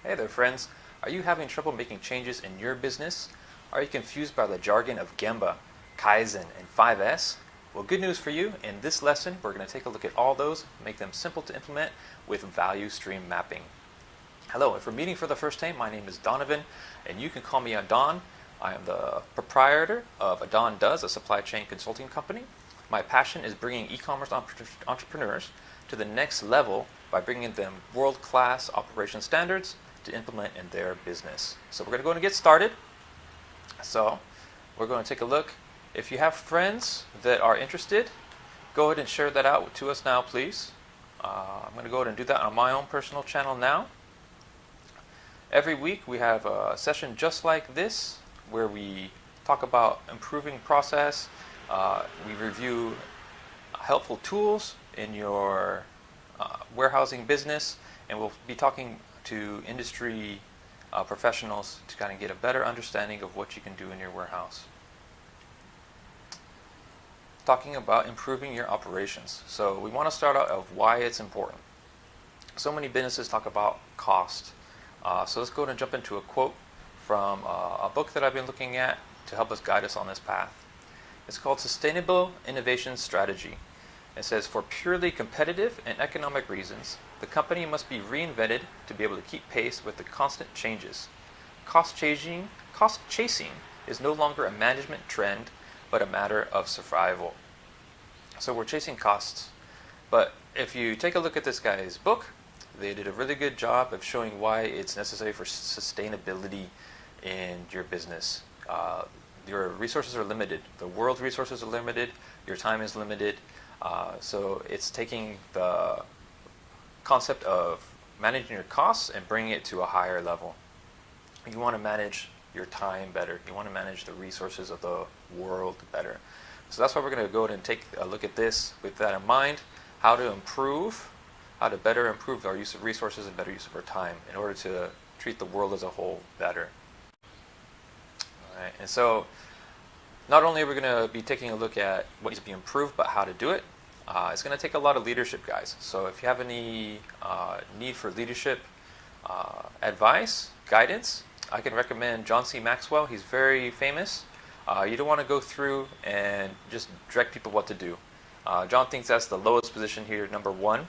Hey there, friends. Are you having trouble making changes in your business? Are you confused by the jargon of Gemba, Kaizen, and 5S? Well, good news for you. In this lesson, we're going to take a look at all those, make them simple to implement with value stream mapping. Hello, if we're meeting for the first time, my name is Donovan, and you can call me Adon. I am the proprietor of Adon Does, a supply chain consulting company. My passion is bringing e-commerce entrepreneurs to the next level by bringing them world-class operation standards to implement in their business. So we're going to go and get started. So we're going to take a look. If you have friends that are interested, go ahead and share that out to us now, please. I'm going to go ahead and do that on my own personal channel now. Every week we have a session just like this where we talk about improving process. We review helpful tools in your warehousing business, and we'll be talking to industry professionals to kind of get a better understanding of what you can do in your warehouse. Talking about improving your operations. So we want to start out of why it's important. So many businesses talk about cost. So let's go ahead and jump into a quote from a book that I've been looking at to help us guide us on this path. It's called Sustainable Innovation Strategy. It says, for purely competitive and economic reasons, the company must be reinvented to be able to keep pace with the constant changes. Cost chasing is no longer a management trend, but a matter of survival. So we're chasing costs. But if you take a look at this guy's book, they did a really good job of showing why it's necessary for sustainability in your business. Your resources are limited. The world's resources are limited. Your time is limited. So it's taking the concept of managing your costs and bringing it to a higher level. You want to manage your time better. You want to manage the resources of the world better. So that's why we're going to go ahead and take a look at this with that in mind, how to better improve our use of resources and better use of our time in order to treat the world as a whole better. All right, and so not only are we going to be taking a look at what needs to be improved, but how to do it. It's going to take a lot of leadership, guys. So if you have any need for leadership advice, guidance, I can recommend John C. Maxwell. He's very famous. You don't want to go through and just direct people what to do. John thinks that's the lowest position here, number one,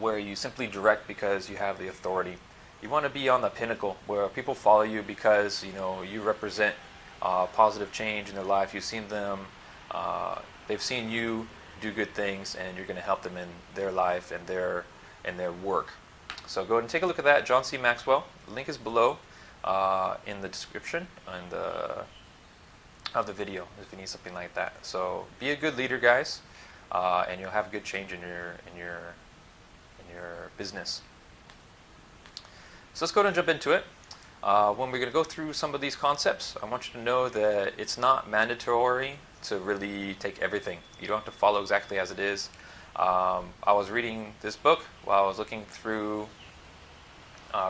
where you simply direct because you have the authority. You want to be on the pinnacle where people follow you because you represent positive change in their life. You've seen them, they've seen you do good things, and you're going to help them in their life and their work. So go ahead and take a look at that, John C. Maxwell. The link is below in the description of the video if you need something like that. So be a good leader, guys, and you'll have good change in your business. So let's go ahead and jump into it. When we're going to go through some of these concepts, I want you to know that it's not mandatory to really take everything. You don't have to follow exactly as it is. I was reading this book while I was looking through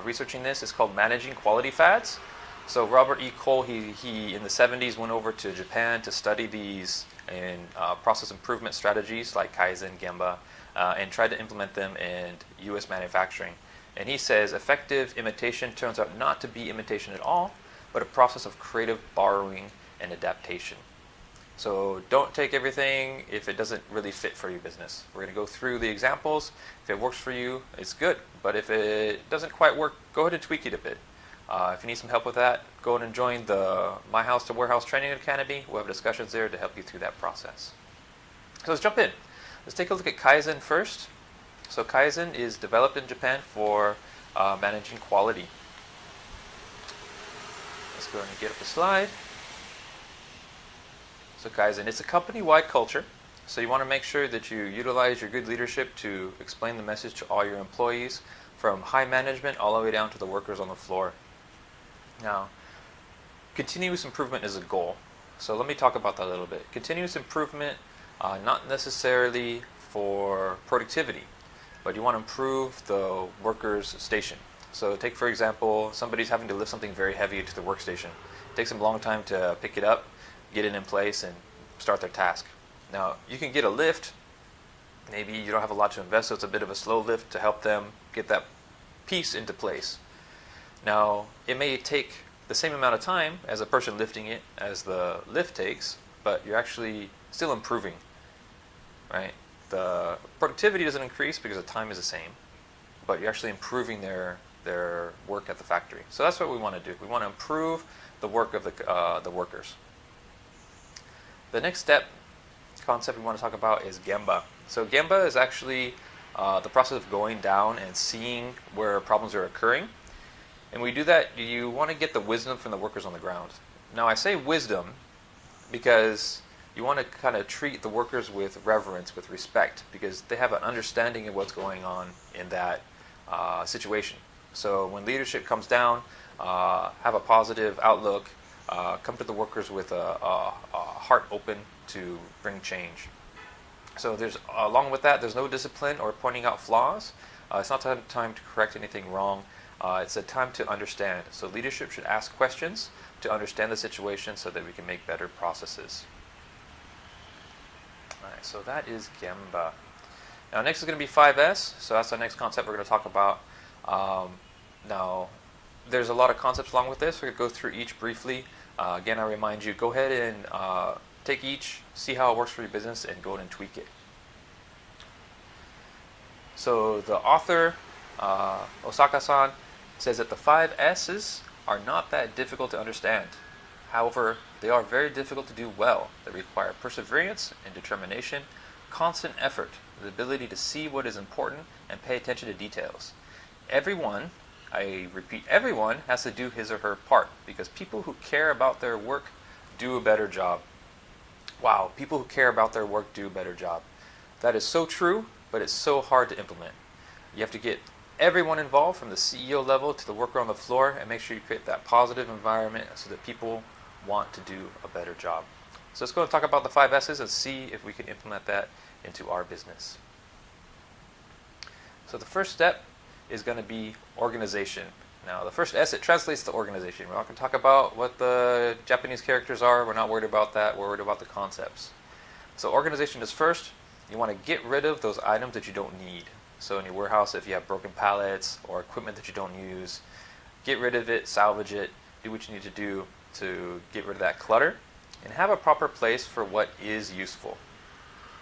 researching this. It's called Managing Quality Fads. So Robert E. Cole, he in the 70s went over to Japan to study these and process improvement strategies like Kaizen, Gemba, and tried to implement them in U.S. manufacturing. And he says effective imitation turns out not to be imitation at all, but a process of creative borrowing and adaptation. So don't take everything if it doesn't really fit for your business. We're going to go through the examples. If it works for you, it's good. But if it doesn't quite work, go ahead and tweak it a bit. If you need some help with that, go ahead and join the My House to Warehouse Training Academy. We'll have discussions there to help you through that process. So let's jump in. Let's take a look at Kaizen first. So Kaizen is developed in Japan for managing quality. Let's go ahead and get up a slide. So Kaizen, it's a company-wide culture. So you want to make sure that you utilize your good leadership to explain the message to all your employees, from high management all the way down to the workers on the floor. Now, continuous improvement is a goal. So let me talk about that a little bit. Continuous improvement, not necessarily for productivity, but you want to improve the worker's station. So take, for example, somebody's having to lift something very heavy into the workstation. It takes them a long time to pick it up, get it in place, and start their task. Now, you can get a lift. Maybe you don't have a lot to invest, so it's a bit of a slow lift to help them get that piece into place. Now, it may take the same amount of time as a person lifting it as the lift takes, but you're actually still improving, right? The productivity doesn't increase because the time is the same, but you're actually improving their work at the factory. So that's what we want to do. We want to improve the work of the workers. The next concept we want to talk about is Gemba. So Gemba is actually the process of going down and seeing where problems are occurring. And when you do that, you want to get the wisdom from the workers on the ground. Now I say wisdom because you want to kind of treat the workers with reverence, with respect, because they have an understanding of what's going on in that situation. So when leadership comes down, have a positive outlook, come to the workers with a heart open to bring change. So along with that, there's no discipline or pointing out flaws. It's not time to correct anything wrong. It's a time to understand. So leadership should ask questions to understand the situation so that we can make better processes. All right, so that is Gemba. Now next is going to be 5S. So that's the next concept we're going to talk about. Now there's a lot of concepts along with this. We're going to go through each briefly. Again, I remind you, go ahead and take each, see how it works for your business, and go ahead and tweak it. So the author, Osaka-san, says that the 5 S's are not that difficult to understand. However, they are very difficult to do well. They require perseverance and determination, constant effort, the ability to see what is important and pay attention to details. Everyone, I repeat, everyone has to do his or her part, because people who care about their work do a better job. Wow, people who care about their work do a better job. That is so true, but it's so hard to implement. You have to get everyone involved, from the CEO level to the worker on the floor, and make sure you create that positive environment so that people want to do a better job. So let's go and talk about the 5 S's and see if we can implement that into our business. So the first step is going to be organization. Now the first S, it translates to organization. We're not going to talk about what the Japanese characters are. We're not worried about that. We're worried about the concepts. So organization is first. You want to get rid of those items that you don't need. So in your warehouse, if you have broken pallets or equipment that you don't use, get rid of it, salvage it, do what you need to do to get rid of that clutter, and have a proper place for what is useful.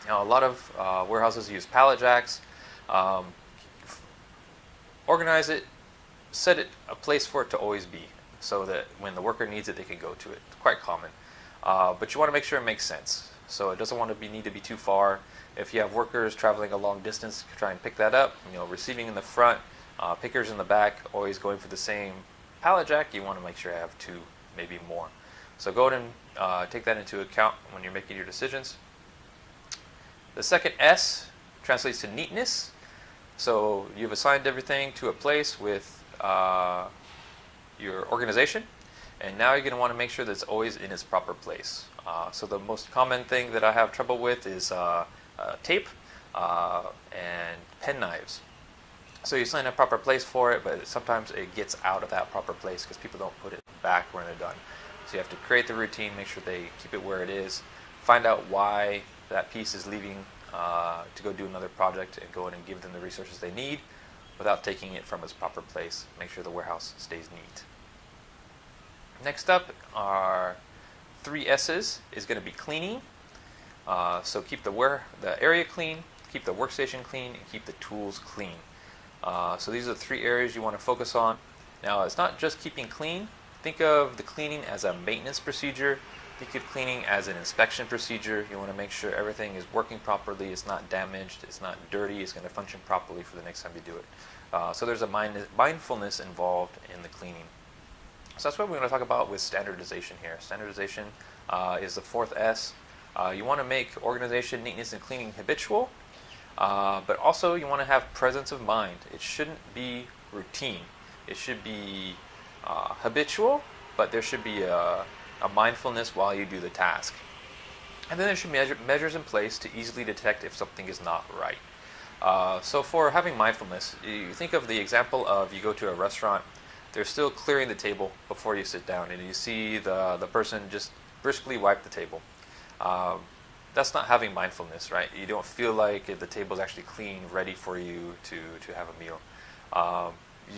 Now a lot of warehouses use pallet jacks. Organize it, set it a place for it to always be, so that when the worker needs it, they can go to it. It's quite common. But you want to make sure it makes sense. So it doesn't want to need to be too far. If you have workers traveling a long distance, try and pick that up. Receiving in the front, pickers in the back, always going for the same pallet jack. You want to make sure you have 2, maybe more. So go ahead and take that into account when you're making your decisions. The second S translates to neatness. So you've assigned everything to a place with your organization, and now you're going to want to make sure that it's always in its proper place. So the most common thing that I have trouble with is tape and pen knives. So you assign a proper place for it, but sometimes it gets out of that proper place because people don't put it back when they're done. So you have to create the routine, make sure they keep it where it is, find out why that piece is leaving to go do another project, and go in and give them the resources they need without taking it from its proper place. Make sure the warehouse stays neat. Next up, our 3 S's is going to be cleaning. So keep the area clean, keep the workstation clean, and keep the tools clean. So these are the 3 areas you want to focus on. Now it's not just keeping clean. Think of the cleaning as a maintenance procedure. Think of cleaning as an inspection procedure. You want to make sure everything is working properly, it's not damaged, it's not dirty, it's going to function properly for the next time you do it. So there's a mindfulness involved in the cleaning. So that's what we're going to talk about with standardization here. Standardization is the 4th S. You want to make organization, neatness, and cleaning habitual, but also you want to have presence of mind. It shouldn't be routine. It should be habitual, but there should be a mindfulness while you do the task. And then there should be measures in place to easily detect if something is not right. So for having mindfulness, you think of the example of you go to a restaurant, they're still clearing the table before you sit down, and you see the person just briskly wipe the table. That's not having mindfulness, right? You don't feel like the table is actually clean, ready for you to have a meal.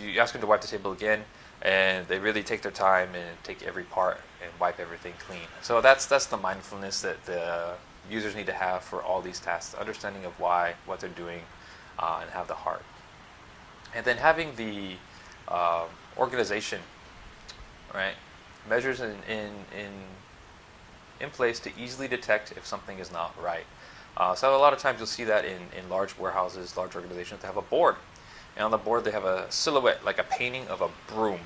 you ask them to wipe the table again, and they really take their time and take every part and wipe everything clean. So that's the mindfulness that the users need to have for all these tasks, understanding of why, what they're doing, and have the heart. And then having the organization, right? Measures in place to easily detect if something is not right. So a lot of times you'll see that in large warehouses, large organizations, they have a board. And on the board they have a silhouette, like a painting of a broom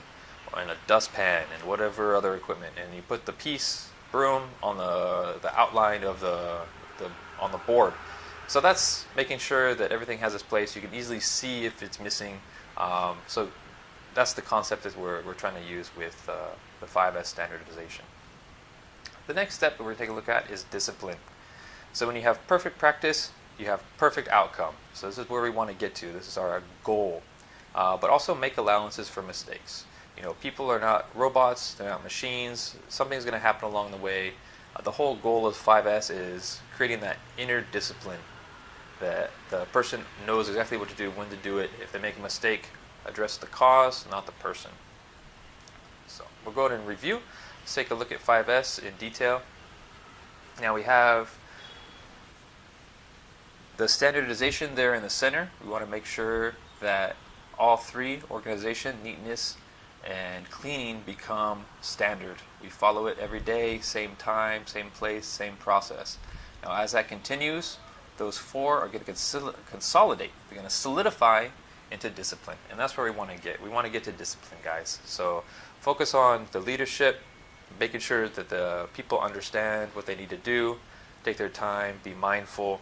and a dustpan and whatever other equipment. And you put the broom on the outline of on the board. So that's making sure that everything has its place. You can easily see if it's missing. So that's the concept that we're trying to use with the 5S standardization. The next step that we're going to take a look at is discipline. So when you have perfect practice, you have perfect outcome. So this is where we want to get to. This is our goal. But also make allowances for mistakes. People are not robots, they're not machines. Something's going to happen along the way. The whole goal of 5S is creating that inner discipline, that the person knows exactly what to do, when to do it. If they make a mistake, address the cause, not the person. So we'll go ahead and review. Let's take a look at 5S in detail. Now we have the standardization there in the center. We want to make sure that all three, organization, neatness, and cleaning, become standard. We follow it every day, same time, same place, same process. Now as that continues, those four are going to consolidate. They're going to solidify into discipline. And that's where we want to get. We want to get to discipline, guys. So focus on the leadership, making sure that the people understand what they need to do, take their time, be mindful.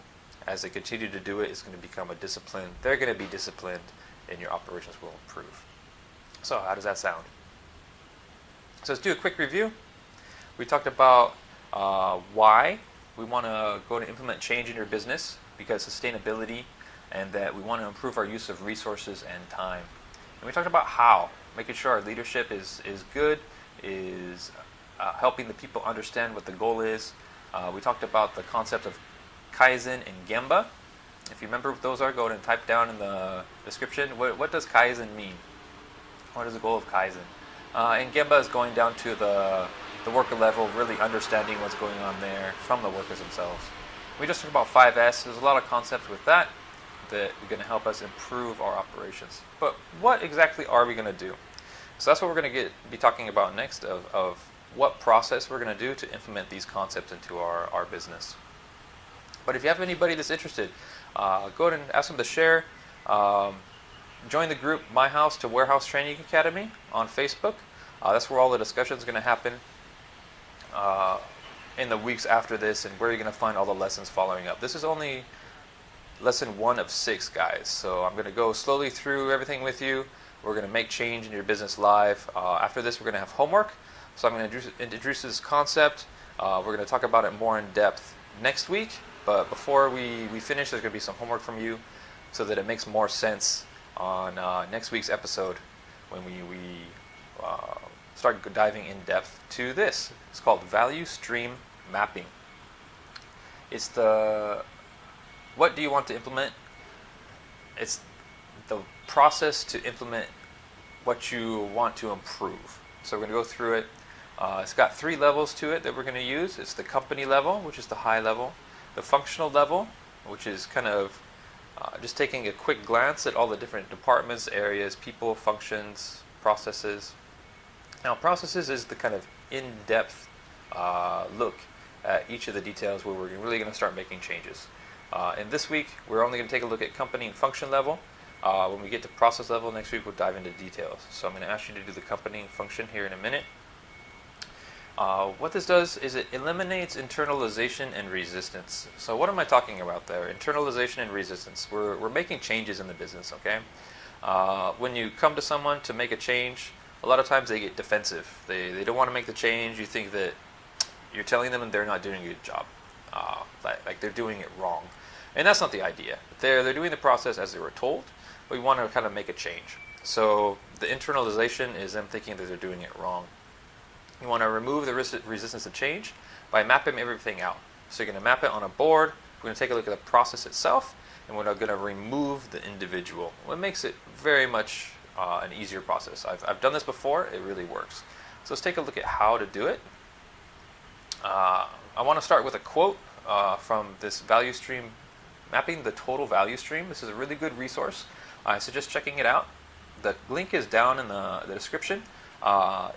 As they continue to do it, it's going to become a discipline. They're going to be disciplined, and your operations will improve. So how does that sound? So let's do a quick review. We talked about why we want to go to implement change in your business, because sustainability, and that we want to improve our use of resources and time. And we talked about how, making sure our leadership is good, is helping the people understand what the goal is. We talked about the concept of Kaizen and Gemba. If you remember what those are, go ahead and type down in the description. What does Kaizen mean? What is the goal of Kaizen? And Gemba is going down to the worker level, really understanding what's going on there from the workers themselves. We just talked about 5S. There's a lot of concepts with that are going to help us improve our operations. But what exactly are we going to do? So that's what we're going to be talking about next, of what process we're going to do to implement these concepts into our business. But if you have anybody that's interested, go ahead and ask them to share. Join the group My House to Warehouse Training Academy on Facebook. That's where all the discussion is going to happen in the weeks after this, and where you're going to find all the lessons following up. This is only lesson 1 of 6, guys. So I'm going to go slowly through everything with you. We're going to make change in your business live. After this, we're going to have homework. So I'm going to introduce this concept. We're going to talk about it more in depth next week. But before we finish, there's going to be some homework from you so that it makes more sense on next week's episode when we start diving in depth to this. It's called value stream mapping. It's what do you want to implement? It's the process to implement what you want to improve. So we're going to go through it. It's got 3 levels to it that we're going to use. It's the company level, which is the high level. The functional level, which is kind of just taking a quick glance at all the different departments, areas, people, functions, processes. Now, processes is the kind of in-depth look at each of the details where we're really going to start making changes. And this week, we're only going to take a look at company and function level. When we get to process level next week, we'll dive into details. So I'm going to ask you to do the company and function here in a minute. What this does is it eliminates internalization and resistance. So what am I talking about there? Internalization and resistance. We're making changes in the business, okay? When you come to someone to make a change, a lot of times they get defensive. They don't want to make the change. You think that you're telling them and they're not doing a good job. Like they're doing it wrong. And that's not the idea. They're doing the process as they were told, but we want to kind of make a change. So the internalization is them thinking that they're doing it wrong. You want to remove the resistance to change by mapping everything out. So you're going to map it on a board. We're going to take a look at the process itself, and we're going to remove the individual. What makes it very much an easier process. I've done this before, it really works. So let's take a look at how to do it. I want to start with a quote from this value stream mapping, the total value stream. This is a really good resource. I suggest checking it out. The link is down in the description.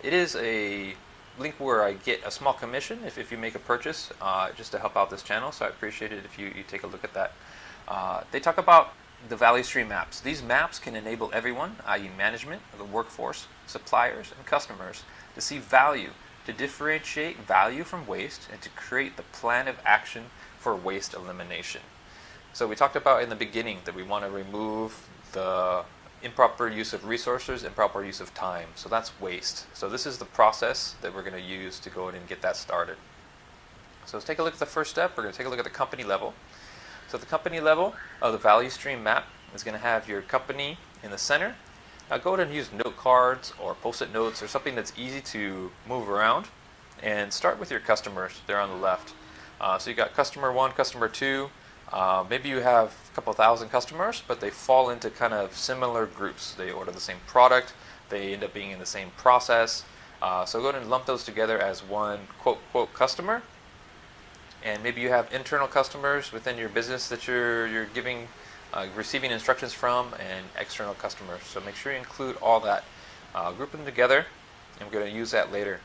It is a link where I get a small commission if you make a purchase, just to help out this channel, so I appreciate it if you take a look at that. They talk about the value stream maps. These maps can enable everyone, i.e. management, the workforce, suppliers, and customers, to see value, to differentiate value from waste, and to create the plan of action for waste elimination. So we talked about in the beginning that we want to remove the improper use of resources, improper use of time. So that's waste. So this is the process that we're going to use to go in and get that started. So let's take a look at the first step. We're going to take a look at the company level. So the company level of the value stream map is going to have your company in the center. Now go ahead and use note cards or post-it notes or something that's easy to move around, and start with your customers. They're on the left. So you got customer 1, customer 2. Maybe you have a couple thousand customers, but they fall into kind of similar groups. They order the same product. They end up being in the same process. So go ahead and lump those together as one quote customer. And maybe you have internal customers within your business that you're giving, receiving instructions from, and external customers. So make sure you include all that. Group them together, and we're going to use that later.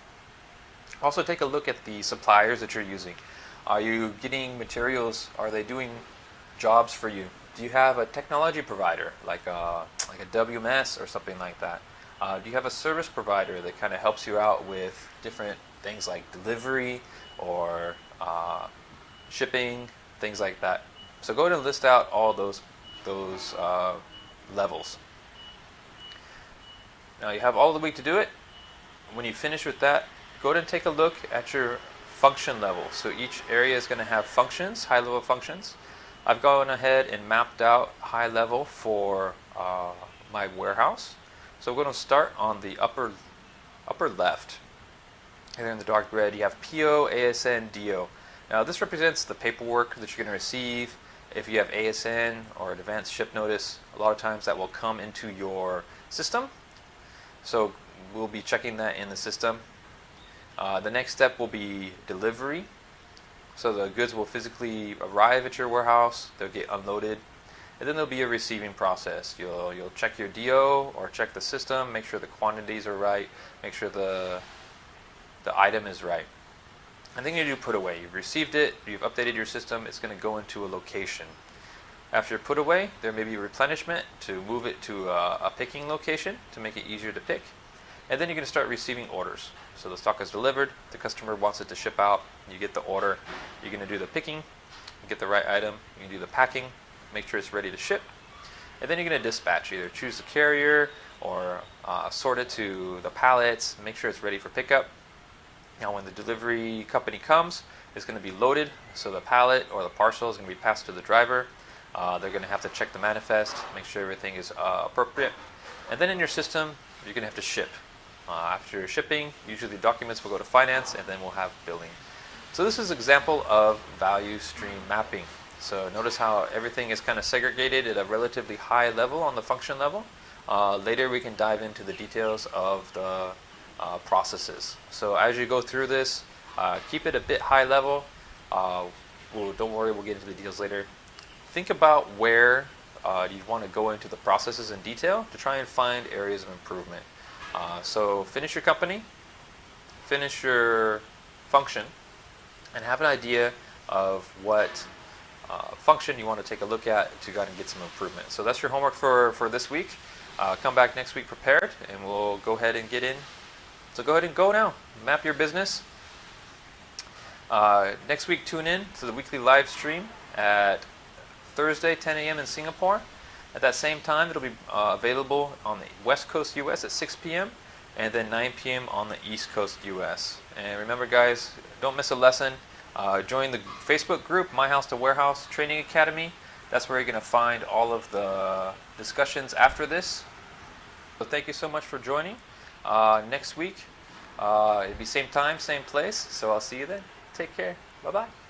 Also take a look at the suppliers that you're using. Are you getting materials? Are they doing jobs for you? Do you have a technology provider like a WMS or something like that? Do you have a service provider that kind of helps you out with different things like delivery or shipping, things like that? So go ahead and list out all those levels. Now you have all the week to do it. When you finish with that, go ahead and take a look at your function level. So each area is going to have functions, high-level functions. I've gone ahead and mapped out high level for my warehouse. So we're going to start on the upper left. And in the dark red, you have PO, ASN, DO. Now this represents the paperwork that you're going to receive. If you have ASN or advanced ship notice, a lot of times that will come into your system. So we'll be checking that in the system. The next step will be delivery. So the goods will physically arrive at your warehouse, they'll get unloaded, and then there'll be a receiving process. You'll check your DO or check the system, make sure the quantities are right, make sure the item is right. And then you do put away. You've received it, you've updated your system, it's going to go into a location. After put away, there may be replenishment to move it to a picking location to make it easier to pick. And then you're going to start receiving orders. So the stock is delivered, the customer wants it to ship out, you get the order, you're going to do the picking, get the right item, you can do the packing, make sure it's ready to ship, and then you're going to dispatch. Either choose the carrier or sort it to the pallets, make sure it's ready for pickup. Now when the delivery company comes, it's going to be loaded, so the pallet or the parcel is going to be passed to the driver. They're going to have to check the manifest, make sure everything is appropriate, and then in your system, you're going to have to ship. After shipping, usually documents will go to finance, and then we'll have billing. So this is an example of value stream mapping. So notice how everything is kind of segregated at a relatively high level on the function level. Later we can dive into the details of the processes. So as you go through this, keep it a bit high level. Don't worry, we'll get into the details later. Think about where you want to go into the processes in detail to try and find areas of improvement. So finish your company, finish your function, and have an idea of what function you want to take a look at to go and get some improvement. So that's your homework for this week. Come back next week prepared, and we'll go ahead and get in. So go ahead and go now. Map your business. Next week, tune in to the weekly live stream at Thursday, 10 a.m. in Singapore. At that same time, it'll be available on the West Coast US at 6 p.m. and then 9 p.m. on the East Coast US. And remember, guys, don't miss a lesson. Join the Facebook group, My House to Warehouse Training Academy. That's where you're going to find all of the discussions after this. So thank you so much for joining. Next week, it'll be same time, same place. So I'll see you then. Take care. Bye-bye.